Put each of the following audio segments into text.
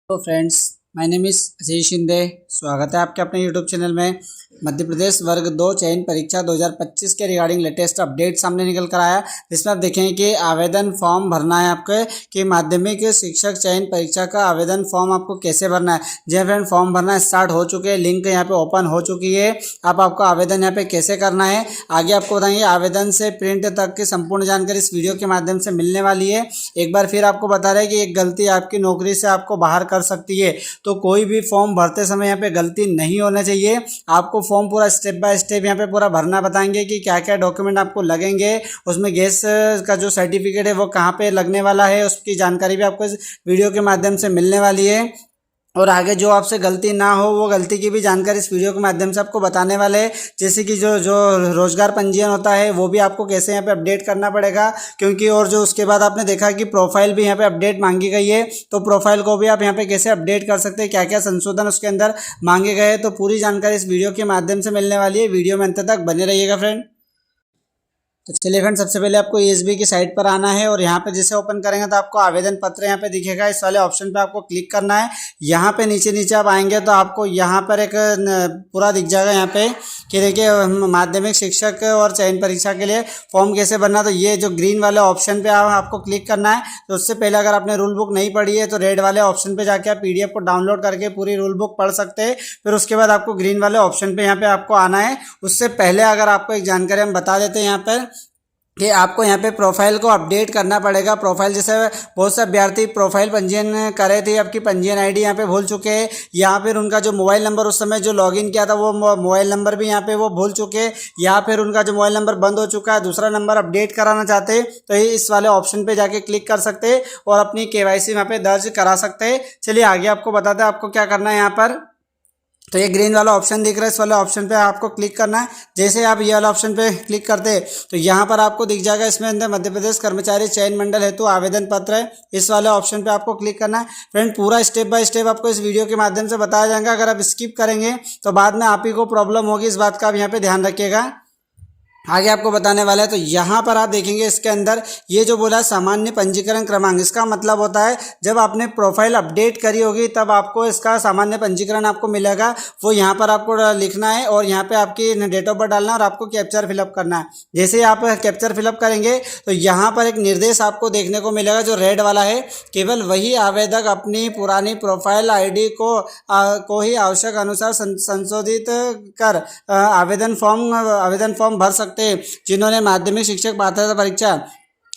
तो friends, my name is Ajay Shinde. स्वागत है आपके अपने यूट्यूब चैनल में। मध्य प्रदेश वर्ग 2 चयन परीक्षा 2025 के रिगार्डिंग लेटेस्ट अपडेट सामने निकल कर आया, जिसमें आप देखेंगे कि आवेदन फॉर्म भरना है आपके कि माध्यमिक शिक्षक चयन परीक्षा का आवेदन फॉर्म आपको कैसे भरना है। जी फ्रेंड, फॉर्म भरना स्टार्ट हो चुके हैं, लिंक यहाँ पे ओपन हो चुकी है। अब आपको आवेदन यहाँ पे कैसे करना है आगे आपको बताएंगे। आवेदन से प्रिंट तक की संपूर्ण जानकारी इस वीडियो के माध्यम से मिलने वाली है। एक बार फिर आपको बता रहे हैं कि एक गलती आपकी नौकरी से आपको बाहर कर सकती है, तो कोई भी फॉर्म भरते समय यहाँ पे गलती नहीं होना चाहिए। आपको फॉर्म पूरा स्टेप बाय स्टेप यहाँ पे पूरा भरना बताएंगे कि क्या क्या डॉक्यूमेंट आपको लगेंगे, उसमें गैस का जो सर्टिफिकेट है वो कहाँ पे लगने वाला है, उसकी जानकारी भी आपको इस वीडियो के माध्यम से मिलने वाली है। और आगे जो आपसे गलती ना हो वो गलती की भी जानकारी इस वीडियो के माध्यम से आपको बताने वाले हैं। जैसे कि जो जो रोजगार पंजीयन होता है वो भी आपको कैसे यहाँ पे अपडेट करना पड़ेगा, क्योंकि और जो उसके बाद आपने देखा कि प्रोफाइल भी यहाँ पे अपडेट मांगी गई है, तो प्रोफाइल को भी आप यहाँ पे कैसे अपडेट कर सकते हैं, क्या क्या संशोधन उसके अंदर मांगे गए हैं, तो पूरी जानकारी इस वीडियो के माध्यम से मिलने वाली है। वीडियो में अंत तक बने रहिएगा फ्रेंड। तो चलिए फ्रेंड, सबसे पहले आपको ईएसबी की साइट पर आना है और यहाँ पे जैसे ओपन करेंगे तो आपको आवेदन पत्र यहाँ पे दिखेगा। इस वाले ऑप्शन पे आपको क्लिक करना है। यहाँ पे नीचे नीचे आप आएंगे तो आपको यहाँ पर एक पूरा दिख जाएगा यहाँ पे कि देखिए माध्यमिक शिक्षक और चयन परीक्षा के लिए फॉर्म कैसे भरना। तो ये जो ग्रीन वाले ऑप्शन पे आपको क्लिक करना है। तो उससे पहले अगर आपने रूल बुक नहीं पढ़ी है तो रेड वाले ऑप्शन पे जाके आप पीडीएफ को डाउनलोड करके पूरी रूल बुक पढ़ सकते हैं। फिर उसके बाद आपको ग्रीन वाले ऑप्शन पे यहाँ पे आपको आना है। उससे पहले अगर आपको एक जानकारी हम बता देते हैं यहाँ पर कि आपको यहाँ पे प्रोफाइल को अपडेट करना पड़ेगा। प्रोफाइल जैसे बहुत से अभ्यर्थी प्रोफाइल पंजीयन करे थे, आपकी पंजीयन आईडी यहाँ पे भूल चुके हैं। यहाँ फिर उनका जो मोबाइल नंबर उस समय जो लॉगिन किया था वो मोबाइल नंबर भी यहाँ पे वो भूल चुके हैं। या फिर उनका जो मोबाइल नंबर बंद हो चुका है, दूसरा नंबर अपडेट कराना चाहते हैं तो इस वाले ऑप्शन पे जाके क्लिक कर सकते हैं और अपनी केवाईसी यहाँ पे दर्ज करा सकते हैं। चलिए आगे आपको बताते हैं आपको क्या करना है यहाँ पर। तो ये ग्रीन वाला ऑप्शन दिख रहा है, इस वाले ऑप्शन पे आपको क्लिक करना है। जैसे आप ये वाला ऑप्शन पे क्लिक करते हैं तो यहाँ पर आपको दिख जाएगा, इसमें अंदर मध्य प्रदेश कर्मचारी चयन मंडल हेतु आवेदन पत्र है। इस वाले ऑप्शन पे आपको क्लिक करना है। फ्रेंड, पूरा स्टेप बाय स्टेप आपको इस वीडियो के माध्यम से बताया जाएगा। अगर आप स्किप करेंगे तो बाद में आप ही को प्रॉब्लम होगी, इस बात का आप यहाँ पे ध्यान रखिएगा। आगे आपको बताने वाला है। तो यहाँ पर आप देखेंगे इसके अंदर ये जो बोला सामान्य पंजीकरण क्रमांक, इसका मतलब होता है जब आपने प्रोफाइल अपडेट करी होगी तब आपको इसका सामान्य पंजीकरण आपको मिलेगा। वो यहाँ पर आपको लिखना है और यहाँ पे आपकी डेट ऑफ बर्थ डालना है और आपको कैप्चर फिलअप करना है। जैसे ही आप कैप्चर फिलअप करेंगे तो यहाँ पर एक निर्देश आपको देखने को मिलेगा जो रेड वाला है। केवल वही आवेदक अपनी पुरानी प्रोफाइल ID को ही आवश्यक अनुसार संशोधित कर आवेदन फॉर्म भर सकते, जिन्होंने माध्यमिक शिक्षक पात्रता परीक्षा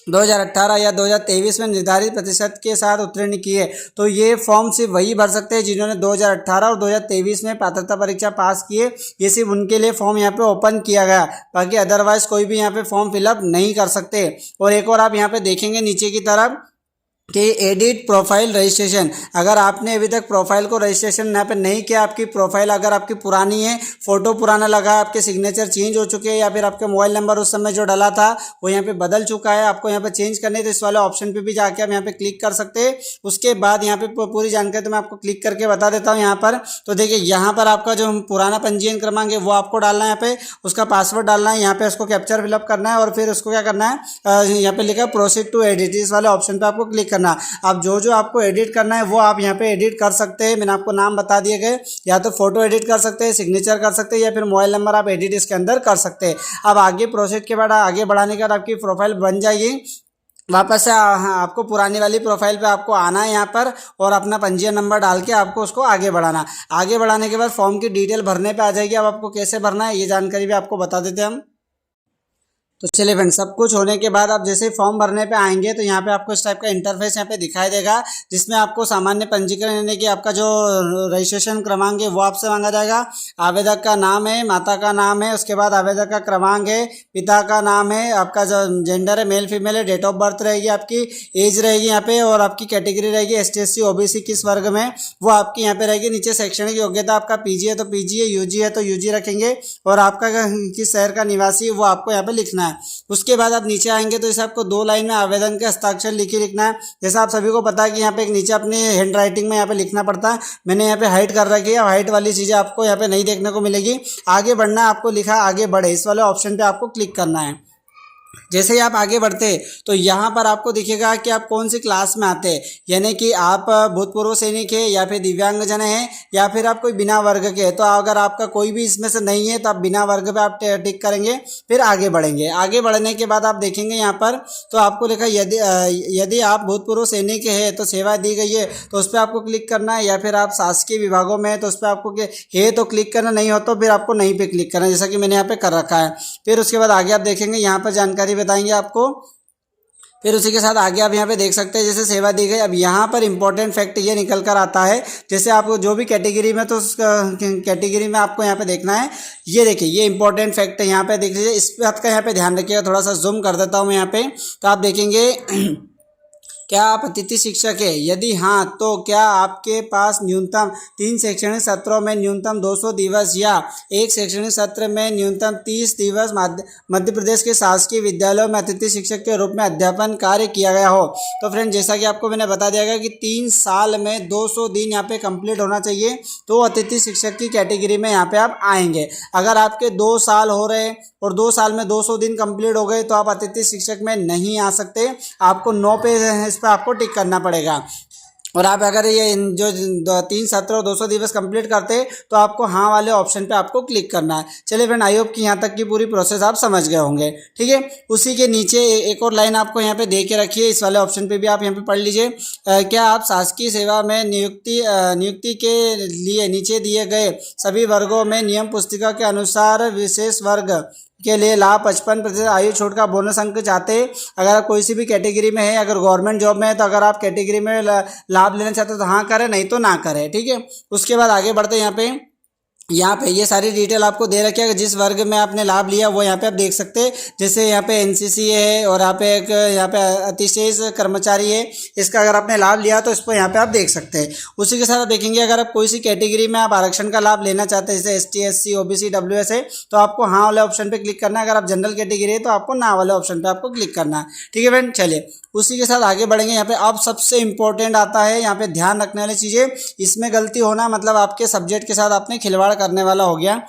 2018 या 2023 में निर्धारित प्रतिशत के साथ उत्तीर्ण की है। तो ये फॉर्म सिर्फ वही भर सकते हैं जिन्होंने 2018 और 2023 में पात्रता परीक्षा पास किए। ये सिर्फ उनके लिए फॉर्म यहाँ पे ओपन किया गया, बाकी अदरवाइज कोई भी यहाँ पे फॉर्म फिलअप नहीं कर सकते। और एक और आप यहाँ पे देखेंगे नीचे की तरफ कि एडिट प्रोफाइल रजिस्ट्रेशन, अगर आपने अभी तक प्रोफाइल को रजिस्ट्रेशन यहाँ पे नहीं किया, आपकी प्रोफाइल अगर आपकी पुरानी है, फोटो पुराना लगा है, आपके सिग्नेचर चेंज हो चुके हैं या फिर आपके मोबाइल नंबर उस समय जो डाला था वो यहाँ पे बदल चुका है, आपको यहाँ पे चेंज करने, तो इस वाले ऑप्शन पे भी जाके आप यहाँ पे क्लिक कर सकते हैं। उसके बाद यहाँ पे पूरी जानकारी तो मैं आपको क्लिक करके बता देता हूँ यहाँ पर। तो देखिए यहाँ पर आपका जो पुराना पंजीयन क्रमांक है वो आपको डालना है, यहाँ पे उसका पासवर्ड डालना है, यहाँ पे उसको कैप्चर फिलअप करना है और फिर उसको क्या करना है, यहाँ पे लिखा है प्रोसीड टू एडिट, इस वाले ऑप्शन पे आपको क्लिक करना। अब जो आपको एडिट करना है वो आप यहाँ पे एडिट कर सकते हैं। मैंने आपको नाम बता दिए गए, या तो फोटो एडिट कर सकते हैं, सिग्नेचर कर सकते हैं या फिर मोबाइल नंबर आप एडिट इसके अंदर कर सकते हैं। अब आगे प्रोसेस के बाद आगे बढ़ाने के बाद आपकी प्रोफाइल बन जाएगी। वापस से आपको पुरानी वाली प्रोफाइल पे आपको आना है यहाँ पर और अपना पंजीयन नंबर डाल के आपको उसको आगे बढ़ाना। आगे बढ़ाने के बाद फॉर्म की डिटेल भरने पे आ जाएगी। अब आपको कैसे भरना है ये जानकारी भी आपको बता देते हैं हम। तो चलिए फ्रेंड, सब कुछ होने के बाद आप जैसे फॉर्म भरने पे आएंगे तो यहाँ पे आपको इस टाइप का इंटरफेस यहाँ पे दिखाई देगा, जिसमें आपको सामान्य पंजीकरण यानी कि आपका जो रजिस्ट्रेशन क्रमांक है वो आपसे मांगा जाएगा। आवेदक का नाम है, माता का नाम है, उसके बाद आवेदक का क्रमांक है, पिता का नाम है, आपका जो जेंडर है मेल फीमेल है, डेट ऑफ बर्थ रहेगी, आपकी एज रहेगी यहाँ पे और आपकी कैटेगरी रहेगी ST SC OBC किस वर्ग में वो आपकी यहाँ पे रहेगी। नीचे शैक्षणिक योग्यता आपका PG है तो PG है, UG है तो UG रखेंगे और आपका किस शहर का निवासी वो आपको यहाँ पे लिखना है। उसके बाद आप नीचे आएंगे तो इसे आपको 2 लाइन में आवेदन के हस्ताक्षर लिखना है। जैसा आप सभी को पता है कि यहाँ पे एक नीचे अपनी हैंड राइटिंग में यहाँ पे लिखना पड़ता है, मैंने यहाँ पे हाइड कर रखी है। हाइड वाली चीज़ें आपको यहाँ पे नहीं देखने को मिलेगी। आगे बढ़ना है, आपको लिखा आगे बढ़े, इस वाले ऑप्शन पे आपको क्लिक करना है। जैसे ही आप आगे बढ़ते तो यहाँ पर आपको दिखेगा कि आप कौन सी क्लास में आते हैं, यानी कि आप भूतपूर्व सैनिक है या फिर दिव्यांगजन है या फिर आप कोई बिना वर्ग के। तो अगर आपका कोई भी इसमें से नहीं है तो आप बिना वर्ग पे आप टिक करेंगे, फिर आगे बढ़ेंगे। आगे बढ़ने के बाद आप देखेंगे यहाँ पर तो आपको लिखा यदि आप भूतपूर्व सैनिक है तो सेवा दी गई है तो उस पर आपको क्लिक करना है, या फिर आप शासकीय विभागों में है तो उस पर आपको है तो क्लिक करना, नहीं हो तो फिर आपको नहीं पे क्लिक करना, जैसा कि मैंने यहाँ पे कर रखा है। फिर उसके बाद आगे आप देखेंगे यहाँ पर जानकारी बताएंगे आपको। फिर उसी के साथ आगे आप यहाँ पे देख सकते हैं जैसे सेवा दी गई। अब यहाँ पर इंपॉर्टेंट फैक्ट ये निकल कर आता है, जैसे आपको जो भी कैटेगरी में तो उस कैटेगरी में आपको यहाँ पे देखना है। ये देखिए ये इंपॉर्टेंट फैक्ट है, यहाँ पे देख लीजिए, इस बात का यहाँ पे ध्यान रखिएगा। थोड़ा सा जूम कर देता हूँ मैं यहाँ पे, तो आप देखेंगे क्या आप अतिथि शिक्षक है? यदि हाँ तो क्या आपके पास न्यूनतम 3 शैक्षणिक सत्रों में न्यूनतम 200 दिवस या एक शैक्षणिक सत्र में न्यूनतम 30 दिवस मध्य प्रदेश के शासकीय विद्यालयों में अतिथि शिक्षक के रूप में अध्यापन कार्य किया गया हो? तो फ्रेंड जैसा कि आपको मैंने बता दिया गया कि 3 साल में 200 दिन यहाँ पे कंप्लीट होना चाहिए, तो अतिथि शिक्षक की कैटेगरी में यहाँ पे आप आएंगे। अगर आपके 2 साल हो रहे और 2 साल में 200 दिन कंप्लीट हो गए तो आप अतिथि शिक्षक में नहीं आ सकते, आपको 9 पे इस पर आपको टिक करना पड़ेगा। और आप अगर ये जो 3 सत्र और 200 दिवस कंप्लीट करते तो आपको हाँ वाले ऑप्शन पे आपको क्लिक करना है। चलिए फ्रेंड, आई होप कि यहाँ तक की पूरी प्रोसेस आप समझ गए होंगे। ठीक है, उसी के नीचे एक और लाइन आपको यहाँ पे दे के रखिए, इस वाले ऑप्शन पे भी आप यहाँ पे पढ़ लीजिए। क्या आप शासकीय सेवा में नियुक्ति के लिए नीचे दिए गए सभी वर्गों में नियम पुस्तिका के अनुसार विशेष वर्ग के लिए लाभ 55% आयु छूट का बोनस अंक चाहते हैं? अगर आप कोई सी भी कैटेगरी में है, अगर गवर्नमेंट जॉब में है तो अगर आप कैटेगरी में लाभ लेना चाहते हो तो हाँ करें, नहीं तो ना करें। ठीक है, उसके बाद आगे बढ़ते हैं। यहाँ पे ये सारी डिटेल आपको दे रखी है, जिस वर्ग में आपने लाभ लिया वो यहाँ पे आप देख सकते हैं। जैसे यहाँ पे एनसीसी है और यहाँ पे एक यहाँ पे अतिशेष कर्मचारी है, इसका अगर आपने लाभ लिया तो इसको यहाँ पे आप देख सकते हैं। उसी के साथ आप देखेंगे अगर आप कोई सी कैटेगरी में आप आरक्षण का लाभ लेना चाहते हैं, जैसे ST SC OBC WS है, तो आपको हाँ वाले ऑप्शन पे क्लिक करना है। अगर आप जनरल कैटेगरी है तो आपको ना वाले ऑप्शन पे आपको क्लिक करना है। ठीक है फ्रेंड, चलिए उसी के साथ आगे बढ़ेंगे। यहाँ पे अब सबसे इंपॉर्टेंट आता है, यहाँ पे ध्यान रखने वाली चीज़ें, इसमें गलती होना मतलब आपके सब्जेक्ट के साथ आपने खिलवाड़ करने वाला हो गया।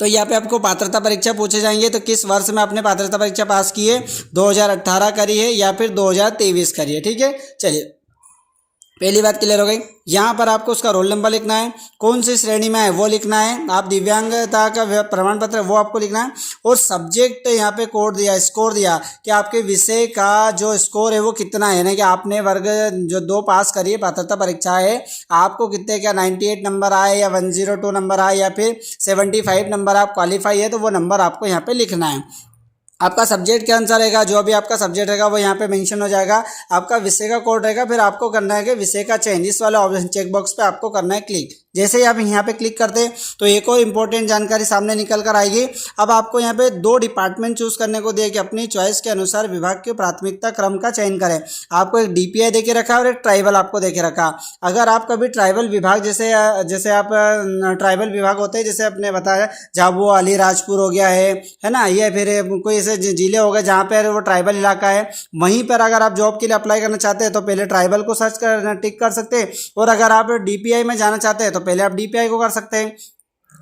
तो यहाँ पे आपको पात्रता परीक्षा पूछे जाएंगे, तो किस वर्ष में आपने पात्रता परीक्षा पास की है, 2018 करी है या फिर 2023 करी है। ठीक है, चलिए पहली बात क्लियर हो गई। यहाँ पर आपको उसका रोल नंबर लिखना है, कौन सी श्रेणी में है वो लिखना है, आप दिव्यांगता का प्रमाण पत्र वो आपको लिखना है, और सब्जेक्ट यहाँ पे कोड दिया, स्कोर दिया कि आपके विषय का जो स्कोर है वो कितना है, यानी कि आपने वर्ग जो 2 पास करी है पात्रता परीक्षा है, आपको कितने क्या 98 नंबर आए या 102 नंबर आए या फिर 75 नंबर आप क्वालिफाई है, तो वो नंबर आपको यहाँ पे लिखना है। आपका सब्जेक्ट के अनुसार रहेगा, जो भी आपका सब्जेक्ट रहेगा वो यहाँ पे मेंशन हो जाएगा। आपका विषय का कोड रहेगा, फिर आपको करना है कि विषय का चयन, इस वाले ऑप्शन चेक बॉक्स पे आपको करना है क्लिक। जैसे ही आप यहाँ पे क्लिक करते हैं तो एक और इम्पोर्टेंट जानकारी सामने निकल कर आएगी। अब आपको यहाँ पे 2 डिपार्टमेंट चूज करने को दिया कि अपनी चॉइस के अनुसार विभाग के प्राथमिकता क्रम का चयन करें। आपको एक DPI दे के रखा है और एक ट्राइबल आपको दे के रखा। अगर आप कभी ट्राइबल विभाग जैसे आप ट्राइबल विभाग होते हैं, जैसे आपने बताया झाबुआ अलीराजपुर हो गया है ना, ये फिर कोई ऐसे जिले हो गए जहाँ पर वो ट्राइबल इलाका है, वहीं पर अगर आप जॉब के लिए अप्लाई करना चाहते हैं तो पहले ट्राइबल को सर्च कर टिक कर सकते हैं, और अगर आप DPI में जाना चाहते हैं तो पहले आप DPI को कर सकते हैं।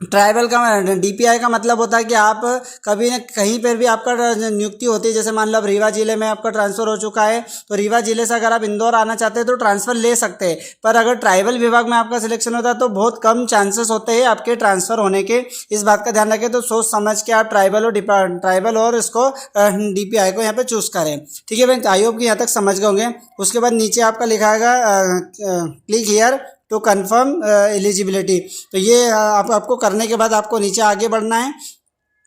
ट्राइबल का DPI का मतलब होता है कि आप कभी न कहीं पर भी आपका नियुक्ति होती है, जैसे मान लो अब रीवा जिले में आपका ट्रांसफ़र हो चुका है तो रीवा जिले से अगर आप इंदौर आना चाहते हैं तो ट्रांसफ़र ले सकते हैं, पर अगर ट्राइबल विभाग में आपका सिलेक्शन होता है तो बहुत कम चांसेस होते हैं आपके ट्रांसफ़र होने के। इस बात का ध्यान रखें, तो सोच समझ के आप ट्राइबल और इसको DPI को यहाँ पे चूज़ करें। ठीक है भाई, आई होप कि यहाँ तक समझ गए होंगे। उसके बाद नीचे आपका लिखा है click here to confirm eligibility, तो ये आपको करने के बाद आपको नीचे आगे बढ़ना है,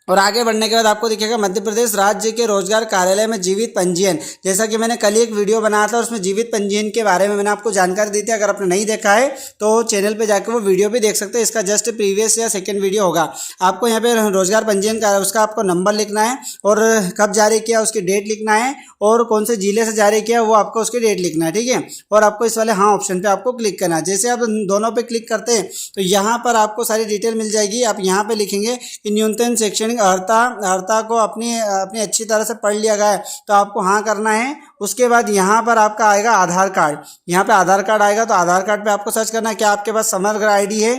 और आगे बढ़ने के बाद आपको दिखेगा मध्य प्रदेश राज्य के रोजगार कार्यालय में जीवित पंजीयन। जैसा कि मैंने कल ही एक वीडियो बनाया था, उसमें जीवित पंजीयन के बारे में मैंने आपको जानकारी दी थी। अगर आपने नहीं देखा है तो चैनल पे जाकर वो वीडियो भी देख सकते हैं, इसका जस्ट प्रीवियस या सेकंड वीडियो होगा। आपको यहाँ पे रोजगार पंजीयन का उसका आपको नंबर लिखना है, और कब जारी किया उसकी डेट लिखना है, और कौन से जिले से जारी किया वो आपको उसकी डेट लिखना है। ठीक है, और आपको इस वाले हाँ ऑप्शन पर आपको क्लिक करना है। जैसे आप दोनों पर क्लिक करते हैं तो यहाँ पर आपको सारी डिटेल मिल जाएगी। आप यहाँ पर लिखेंगे कि न्यूनतम शैक्षणिक अर्हता को अपनी अच्छी तरह से पढ़ लिया गया है तो आपको हाँ करना है। उसके बाद यहाँ पर आपका आएगा आधार कार्ड, यहाँ पे आधार कार्ड आएगा तो आधार कार्ड पे आपको सर्च करना है क्या आपके पास समग्र ID है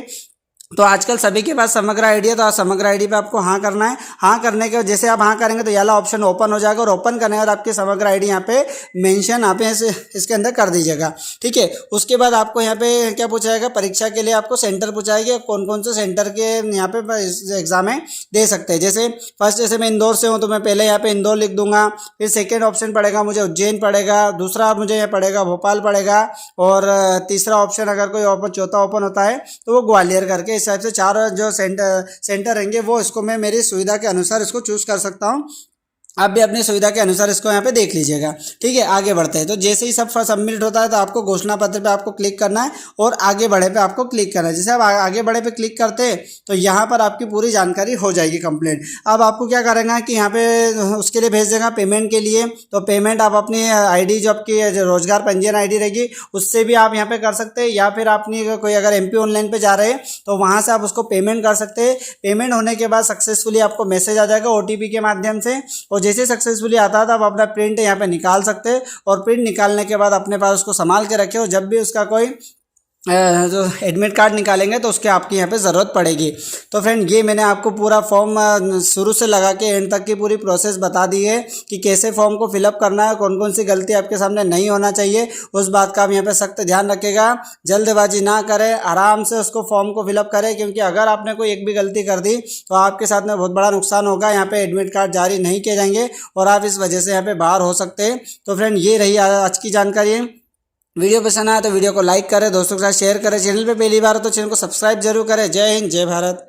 तो आजकल सभी के पास समग्र आईडी है, तो समग्र आईडी पे आपको हाँ करना है। हाँ करने के जैसे आप हाँ करेंगे तो ये वाला ऑप्शन ओपन हो जाएगा, और ओपन करने के बाद आपकी समग्र आईडी यहाँ पे मेंशन यहाँ पे इसके अंदर कर दीजिएगा। ठीक है, उसके बाद आपको यहाँ पे क्या पूछा जाएगा, परीक्षा के लिए आपको सेंटर पूछाएगा, कौन कौन से सेंटर के यहाँ पे एग्जाम है दे सकते हैं। जैसे फर्स्ट जैसे मैं इंदौर से हूँ तो मैं पहले यहाँ पे इंदौर लिख दूंगा, फिर सेकेंड ऑप्शन पड़ेगा मुझे उज्जैन पड़ेगा, दूसरा मुझे यहाँ पड़ेगा भोपाल पड़ेगा, और तीसरा ऑप्शन अगर कोई ओपन चौथा ओपन होता है तो वो ग्वालियर करके, इस हिसाब से 4 जो सेंटर रहेंगे वो इसको मैं मेरी सुविधा के अनुसार इसको चूज़ कर सकता हूँ। आप भी अपनी सुविधा के अनुसार इसको यहाँ पे देख लीजिएगा। ठीक है, आगे बढ़ते हैं। तो जैसे ही सब सबमिट होता है तो आपको घोषणा पत्र पे आपको क्लिक करना है और आगे बढ़े पे आपको क्लिक करना है। जैसे आप आगे बढ़े पे क्लिक करते हैं तो यहाँ पर आपकी पूरी जानकारी हो जाएगी कंप्लीट। अब आपको क्या करेंगे कि यहाँ पे उसके लिए भेज देगा पेमेंट के लिए, तो पेमेंट आप अपनी आईडी जो आपकी रोजगार पंजीयन आईडी रहेगी उससे भी आप यहाँ पे कर सकते हैं, या फिर अपनी कोई अगर एमपी ऑनलाइन पे जा रहे हैं तो वहाँ से आप उसको पेमेंट कर सकते हैं। पेमेंट होने के बाद सक्सेसफुली आपको मैसेज आ जाएगा ओटीपी के माध्यम से, और जैसे सक्सेसफुली आता है तो आप अपना प्रिंट यहाँ पे निकाल सकते हैं, और प्रिंट निकालने के बाद अपने पास उसको संभाल के रखे, और जब भी उसका कोई जो एडमिट कार्ड निकालेंगे तो उसके आपकी यहाँ पे ज़रूरत पड़ेगी। तो फ्रेंड ये मैंने आपको पूरा फॉर्म शुरू से लगा के एंड तक की पूरी प्रोसेस बता दी है कि कैसे फॉर्म को फिलअप करना है, कौन कौन सी गलती आपके सामने नहीं होना चाहिए, उस बात का आप यहाँ पे सख्त ध्यान रखिएगा। जल्दबाजी ना करें, आराम से उसको फॉर्म को फिलअप करें, क्योंकि अगर आपने कोई एक भी गलती कर दी तो आपके साथ में बहुत बड़ा नुकसान होगा। यहाँ पे एडमिट कार्ड जारी नहीं किए जाएंगे और आप इस वजह से यहाँ पे बाहर हो सकते हैं। तो फ्रेंड ये रही आज की जानकारी। वीडियो पसंद आया तो वीडियो को लाइक करें, दोस्तों के साथ शेयर करें, चैनल पे पहली बार हो तो चैनल को सब्सक्राइब जरूर करें। जय हिंद, जय भारत।